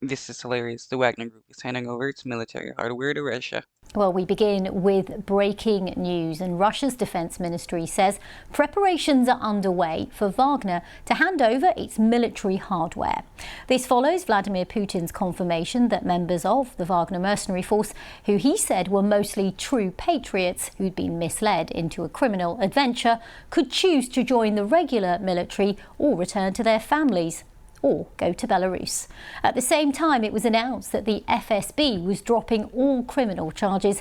This is hilarious. The Wagner Group is handing over its military hardware to Russia. Well, we begin with breaking news, and Russia's defense ministry says preparations are underway for Wagner to hand over its military hardware. This follows Vladimir Putin's confirmation that members of the Wagner mercenary force, who he said were mostly true patriots who'd been misled into a criminal adventure, could choose to join the regular military or return to their families, or go to Belarus. At the same time, it was announced that the FSB was dropping all criminal charges.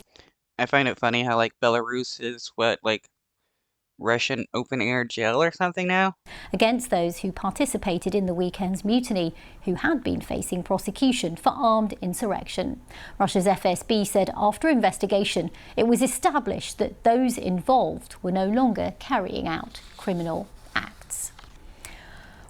I find it funny how, Belarus is Russian open-air jail or something now? Against those who participated in the weekend's mutiny, who had been facing prosecution for armed insurrection. Russia's FSB said after investigation, it was established that those involved were no longer carrying out criminal acts.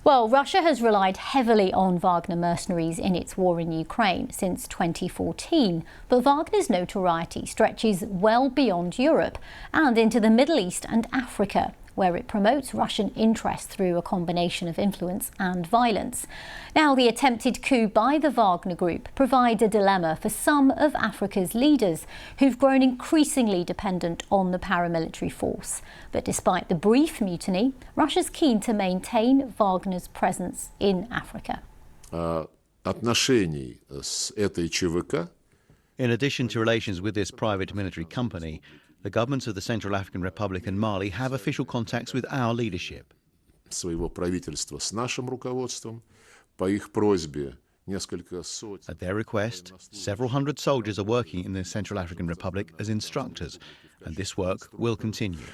Well, Russia has relied heavily on Wagner mercenaries in its war in Ukraine since 2014, but Wagner's notoriety stretches well beyond Europe and into the Middle East and Africa, where it promotes Russian interests through a combination of influence and violence. Now, the attempted coup by the Wagner Group provides a dilemma for some of Africa's leaders who've grown increasingly dependent on the paramilitary force. But despite the brief mutiny, Russia's keen to maintain Wagner's presence in Africa. Отношений с этой ЧВК. In addition to relations with this private military company, the governments of the Central African Republic and Mali have official contacts with our leadership. Своего правительства с нашим руководством. По их просьбе несколько сотен. At their request, several hundred soldiers are working in the Central African Republic as instructors, and this work will continue.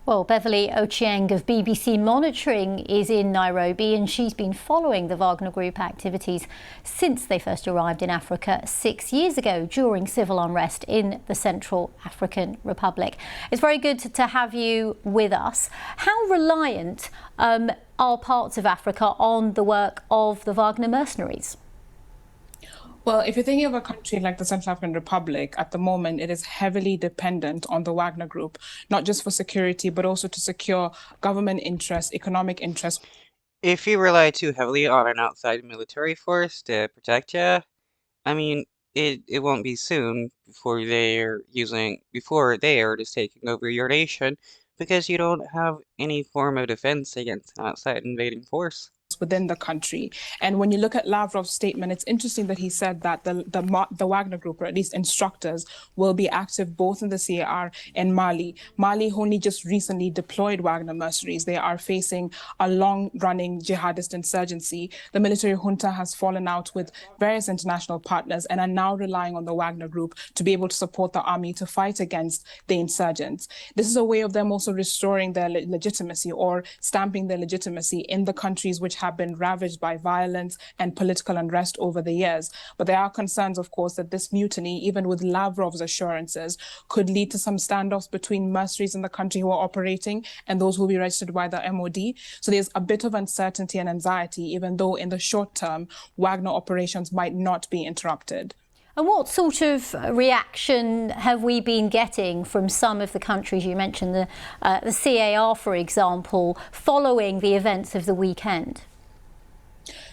Well, Beverly Ochieng of BBC Monitoring is in Nairobi, and she's been following the Wagner Group activities since they first arrived in Africa 6 years ago during civil unrest in the Central African Republic. It's very good to have you with us. How reliant are parts of Africa on the work of the Wagner mercenaries? Well, if you're thinking of a country like the Central African Republic, at the moment, it is heavily dependent on the Wagner Group, not just for security, but also to secure government interests, economic interests. If you rely too heavily on an outside military force to protect you, it won't be soon before they are just taking over your nation, because you don't have any form of defense against an outside invading force within the country. And when you look at Lavrov's statement, it's interesting that he said that the Wagner Group, or at least instructors, will be active both in the CAR and Mali. Mali only just recently deployed Wagner mercenaries. They are facing a long-running jihadist insurgency. The military junta has fallen out with various international partners and are now relying on the Wagner Group to be able to support the army to fight against the insurgents. This is a way of them also restoring their legitimacy, or stamping their legitimacy in the countries which have been ravaged by violence and political unrest over the years. But there are concerns, of course, that this mutiny, even with Lavrov's assurances, could lead to some standoffs between mercenaries in the country who are operating and those who will be registered by the MOD. So there's a bit of uncertainty and anxiety, even though in the short term, Wagner operations might not be interrupted. And what sort of reaction have we been getting from some of the countries you mentioned, the CAR, for example, following the events of the weekend?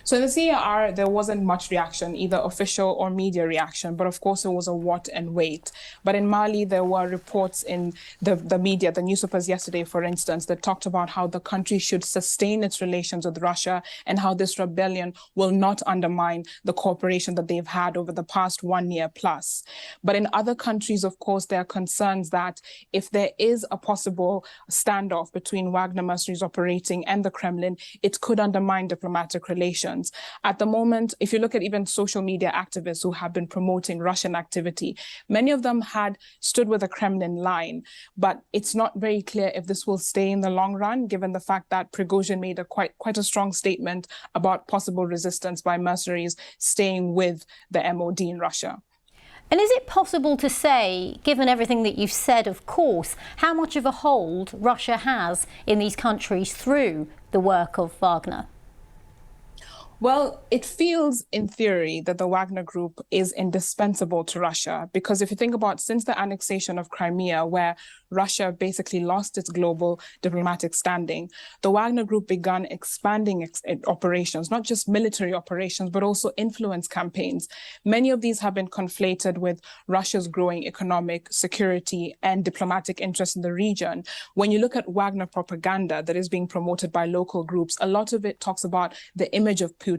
So in the CAR, there wasn't much reaction, either official or media reaction, but of course it was a what and wait. But in Mali, there were reports in the media, the newspapers yesterday, for instance, that talked about how the country should sustain its relations with Russia and how this rebellion will not undermine the cooperation that they've had over the past 1 year plus. But in other countries, of course, there are concerns that if there is a possible standoff between Wagner mercenaries operating and the Kremlin, it could undermine diplomatic relations. At the moment, if you look at even social media activists who have been promoting Russian activity, many of them had stood with the Kremlin line, but it's not very clear if this will stay in the long run, given the fact that Prigozhin made quite a strong statement about possible resistance by mercenaries staying with the MOD in Russia. And is it possible to say, given everything that you've said, of course, how much of a hold Russia has in these countries through the work of Wagner? Well, it feels in theory that the Wagner Group is indispensable to Russia because if you think about since the annexation of Crimea, where Russia basically lost its global diplomatic standing, the Wagner Group began expanding operations, not just military operations, but also influence campaigns. Many of these have been conflated with Russia's growing economic, security, and diplomatic interests in the region. When you look at Wagner propaganda that is being promoted by local groups, a lot of it talks about the image of Putin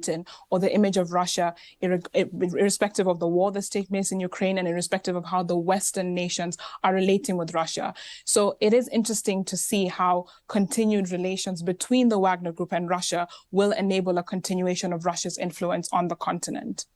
or the image of Russia, irrespective of the war that's taking place in Ukraine and irrespective of how the Western nations are relating with Russia. So it is interesting to see how continued relations between the Wagner Group and Russia will enable a continuation of Russia's influence on the continent.